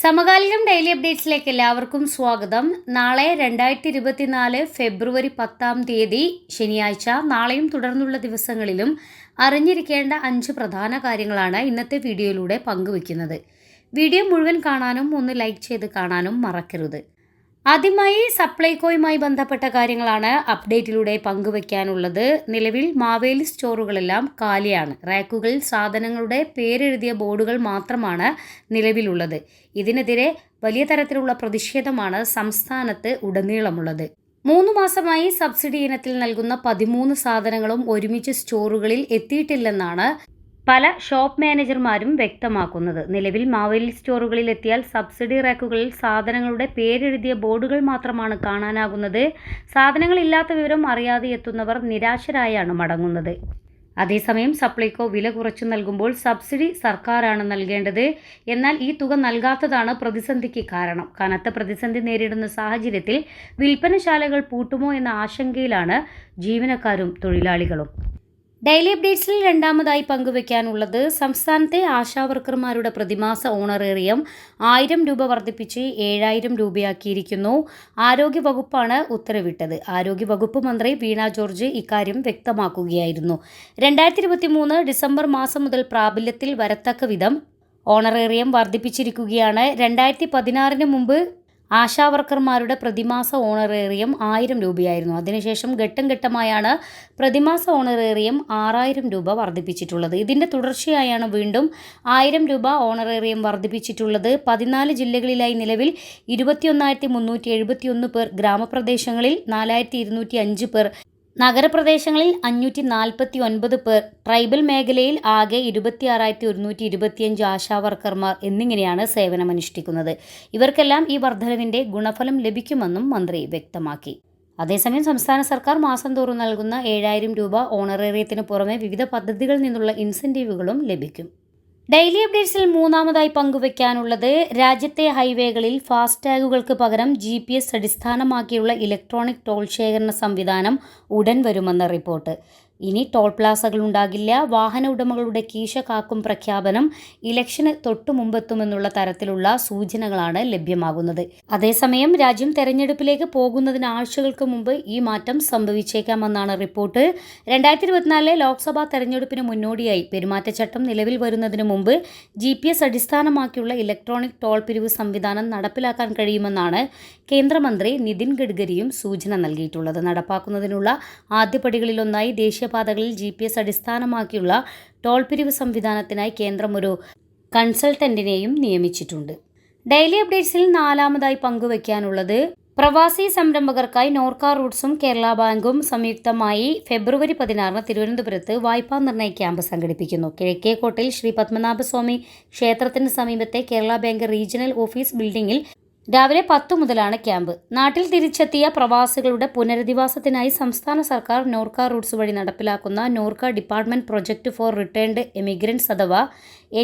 സമകാലികം ഡെയിലി അപ്ഡേറ്റ്സിലേക്ക് എല്ലാവർക്കും സ്വാഗതം. നാളെ 2024 ഫെബ്രുവരി 10 ശനിയാഴ്ച, നാളെയും തുടർന്നുള്ള ദിവസങ്ങളിലും അറിഞ്ഞിരിക്കേണ്ട 5 പ്രധാന കാര്യങ്ങളാണ് ഇന്നത്തെ വീഡിയോയിലൂടെ പങ്കുവയ്ക്കുന്നത്. വീഡിയോ മുഴുവൻ കാണാനും ഒന്ന് ലൈക്ക് ചെയ്ത് കാണാനും മറക്കരുത്. ആദ്യമായി സപ്ലൈകോയുമായി ബന്ധപ്പെട്ട കാര്യങ്ങളാണ് അപ്ഡേറ്റിലൂടെ പങ്കുവയ്ക്കാനുള്ളത്. നിലവിൽ മാവേലി സ്റ്റോറുകളെല്ലാം കാലിയാണ്. റാക്കുകളിൽ സാധനങ്ങളുടെ പേരെഴുതിയ ബോർഡുകൾ മാത്രമാണ് നിലവിലുള്ളത്. ഇതിനെതിരെ വലിയ തരത്തിലുള്ള പ്രതിഷേധമാണ് സംസ്ഥാനത്ത് ഉടനീളമുള്ളത്. 3 മാസമായി സബ്സിഡി ഇനത്തിൽ നൽകുന്ന 13 സാധനങ്ങളും ഒരുമിച്ച് സ്റ്റോറുകളിൽ എത്തിയിട്ടില്ലെന്നാണ് പല ഷോപ്പ് മാനേജർമാരും വ്യക്തമാക്കുന്നത്. നിലവിൽ മാവേലി സ്റ്റോറുകളിൽ എത്തിയാൽ സബ്സിഡി റാക്കുകളിൽ സാധനങ്ങളുടെ പേരെഴുതിയ ബോർഡുകൾ മാത്രമാണ് കാണാനാകുന്നത്. സാധനങ്ങളില്ലാത്ത വിവരം അറിയാതെ എത്തുന്നവർ നിരാശരായാണ് മടങ്ങുന്നത്. അതേസമയം സപ്ലൈകോ വില കുറച്ചു നൽകുമ്പോൾ സബ്സിഡി സർക്കാരാണ് നൽകേണ്ടത്. എന്നാൽ ഈ തുക നൽകാത്തതാണ് പ്രതിസന്ധിക്ക് കാരണം. കനത്ത പ്രതിസന്ധി നേരിടുന്ന സാഹചര്യത്തിൽ വിൽപ്പനശാലകൾ പൂട്ടുമോ എന്ന ആശങ്കയിലാണ് ജീവനക്കാരും തൊഴിലാളികളും. ഡെയിലി അപ്ഡേറ്റ്സിൽ രണ്ടാമതായി പങ്കുവയ്ക്കാനുള്ളത് സംസ്ഥാനത്തെ ആശാവർക്കർമാരുടെ പ്രതിമാസ ഓണറേറിയം 1000 രൂപ വർദ്ധിപ്പിച്ച് 7000 രൂപയാക്കിയിരിക്കുന്നു. ആരോഗ്യവകുപ്പാണ് ഉത്തരവിട്ടത്. ആരോഗ്യവകുപ്പ് മന്ത്രി വീണ ജോർജ് ഇക്കാര്യം വ്യക്തമാക്കുകയായിരുന്നു. 2023 ഡിസംബർ മാസം മുതൽ പ്രാബല്യത്തിൽ വരത്തക്ക വിധം ഓണറേറിയം വർദ്ധിപ്പിച്ചിരിക്കുകയാണ്. 2016 മുമ്പ് ആശാവർക്കർമാരുടെ പ്രതിമാസ ഓണറേറിയം 1000 രൂപയായിരുന്നു. അതിനുശേഷം ഘട്ടം ഘട്ടമായാണ് പ്രതിമാസ ഓണറേറിയം 6000 രൂപ വർദ്ധിപ്പിച്ചിട്ടുള്ളത്. ഇതിൻ്റെ തുടർച്ചയായാണ് വീണ്ടും 1000 രൂപ ഓണറേറിയം വർദ്ധിപ്പിച്ചിട്ടുള്ളത്. 14 ജില്ലകളിലായി നിലവിൽ 21,371 പേർ, ഗ്രാമപ്രദേശങ്ങളിൽ 4,205 പേർ, നഗരപ്രദേശങ്ങളിൽ 549 പേർ, ട്രൈബൽ മേഖലയിൽ ആകെ 26,125 ആശാവർക്കർമാർ എന്നിങ്ങനെയാണ് സേവനമനുഷ്ഠിക്കുന്നത്. ഇവർക്കെല്ലാം ഈ വർധനവിൻ്റെ ഗുണഫലം ലഭിക്കുമെന്നും മന്ത്രി വ്യക്തമാക്കി. അതേസമയം സംസ്ഥാന സർക്കാർ മാസം തോറും നൽകുന്ന 7000 രൂപ ഓണറേറിയത്തിന് പുറമെ വിവിധ പദ്ധതികളിൽ നിന്നുള്ള ഇൻസെൻറ്റീവുകളും ലഭിക്കും. ഡെയിലി അപ്ഡേറ്റ്സിൽ മൂന്നാമതായി പങ്കുവയ്ക്കാനുള്ളത് രാജ്യത്തെ ഹൈവേകളിൽ ഫാസ്ടാഗുകൾക്ക് പകരം GPS അടിസ്ഥാനമാക്കിയുള്ള ഇലക്ട്രോണിക് ടോൾ ശേഖരണ സംവിധാനം ഉടൻ വരുമെന്ന റിപ്പോർട്ട്. ഇനി ടോൾ പ്ലാസകൾ ഉണ്ടാകില്ല. വാഹന ഉടമകളുടെ കീശ കാക്കും പ്രഖ്യാപനം ഇലക്ഷന് തൊട്ടു മുമ്പെത്തുമെന്നുള്ള തരത്തിലുള്ള സൂചനകളാണ് ലഭ്യമാകുന്നത്. അതേസമയം രാജ്യം തെരഞ്ഞെടുപ്പിലേക്ക് പോകുന്നതിന് ആഴ്ചകൾക്ക് മുമ്പ് ഈ മാറ്റം സംഭവിച്ചേക്കാമെന്നാണ് റിപ്പോർട്ട്. 2024 ലോക്സഭാ തെരഞ്ഞെടുപ്പിന് മുന്നോടിയായി പെരുമാറ്റച്ചട്ടം നിലവിൽ വരുന്നതിന് മുമ്പ് GPS അടിസ്ഥാനമാക്കിയുള്ള ഇലക്ട്രോണിക് ടോൾ പിരിവ് സംവിധാനം നടപ്പിലാക്കാൻ കഴിയുമെന്നാണ് കേന്ദ്രമന്ത്രി നിതിൻ ഗഡ്കരിയും സൂചന നൽകിയിട്ടുള്ളത്. നടപ്പാക്കുന്നതിനുള്ള ആദ്യപടികളിലൊന്നായി ദേശീയപാതകളിൽ GPS അടിസ്ഥാനമാക്കിയുള്ള ടോൾ പിരിവ് സംവിധാനത്തിനായി കേന്ദ്രം ഒരു കൺസൾട്ടന്റിനെയും നിയമിച്ചിട്ടുണ്ട്. ഡെയിലി അപ്ഡേറ്റ്സിൽ നാലാമതായി പങ്കുവയ്ക്കാനുള്ളത് പ്രവാസി സംരംഭകർക്കായി നോർക്ക റൂട്ട്സും കേരള ബാങ്കും സംയുക്തമായി ഫെബ്രുവരി 16 തിരുവനന്തപുരത്ത് വായ്പാ നിർണയ ക്യാമ്പ് സംഘടിപ്പിക്കുന്നു. കിഴക്കേക്കോട്ടയിൽ ശ്രീ പത്മനാഭസ്വാമി ക്ഷേത്രത്തിന് സമീപത്തെ കേരള ബാങ്ക് റീജിയണൽ ഓഫീസ് ബിൽഡിംഗിൽ രാവിലെ 10 മുതലാണ് ക്യാമ്പ്. നാട്ടിൽ തിരിച്ചെത്തിയ പ്രവാസികളുടെ പുനരധിവാസത്തിനായി സംസ്ഥാന സർക്കാർ നോർക്ക റൂട്ട്സ് വഴി നടപ്പിലാക്കുന്ന Norka department project four returned emigrants അഥവാ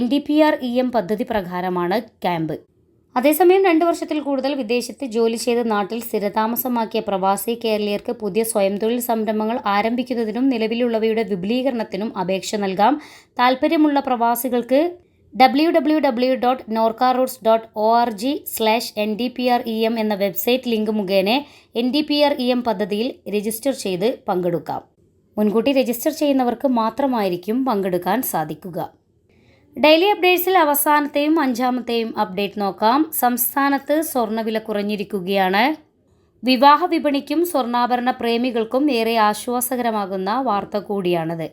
NDPREM പദ്ധതി പ്രകാരമാണ് ക്യാമ്പ്. അതേസമയം 2 വർഷത്തിൽ കൂടുതൽ വിദേശത്ത് ജോലി ചെയ്ത് നാട്ടിൽ സ്ഥിരതാമസമാക്കിയ പ്രവാസി കേരളീയർക്ക് പുതിയ സ്വയം തൊഴിൽ സംരംഭങ്ങൾ ആരംഭിക്കുന്നതിനും നിലവിലുള്ളവയുടെ വിപുലീകരണത്തിനും അപേക്ഷ നൽകാം. താൽപ്പര്യമുള്ള പ്രവാസികൾക്ക് www.norcaroots.org/NDPREM എന്ന വെബ്സൈറ്റ് ലിങ്ക് മുഖേന NDPREM പദ്ധതിയിൽ രജിസ്റ്റർ ചെയ്ത് പങ്കെടുക്കാം. മുൻകൂട്ടി രജിസ്റ്റർ ചെയ്യുന്നവർക്ക് മാത്രമായിരിക്കും പങ്കെടുക്കാൻ സാധിക്കുക. ഡെയിലി അപ്ഡേറ്റ്സിൽ അവസാനത്തെയും 5ാമത്തെയും അപ്ഡേറ്റ് നോക്കാം. സംസ്ഥാനത്ത് സ്വർണ്ണവില കുറഞ്ഞിരിക്കുകയാണ്. വിവാഹ വിപണിക്കും സ്വർണ്ണാഭരണ പ്രേമികൾക്കും ഏറെ ആശ്വാസകരമാകുന്ന വാർത്ത കൂടിയാണത്.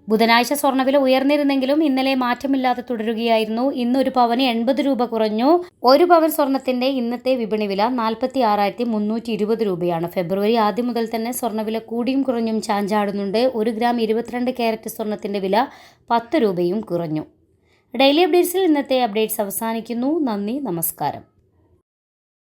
ബുധനാഴ്ച സ്വർണ്ണവില ഉയർന്നിരുന്നെങ്കിലും ഇന്നലെ മാറ്റമില്ലാതെ തുടരുകയായിരുന്നു. ഇന്ന് ഒരു പവന് 80 രൂപ കുറഞ്ഞു. 1 പവൻ സ്വർണത്തിന്റെ ഇന്നത്തെ വിപണി വില 46,320 രൂപയാണ്. ഫെബ്രുവരി ആദ്യം മുതൽ തന്നെ സ്വർണ്ണവില കൂടിയും കുറഞ്ഞും ചാഞ്ചാടുന്നുണ്ട്. 1 ഗ്രാം 22 കാരറ്റ് സ്വർണത്തിന്റെ വില 10 രൂപയും കുറഞ്ഞു. ഡെയിലി അപ്ഡേറ്റ്സിൽ ഇന്നത്തെ അപ്ഡേറ്റ്സ് അവസാനിക്കുന്നു. നന്ദി, നമസ്കാരം.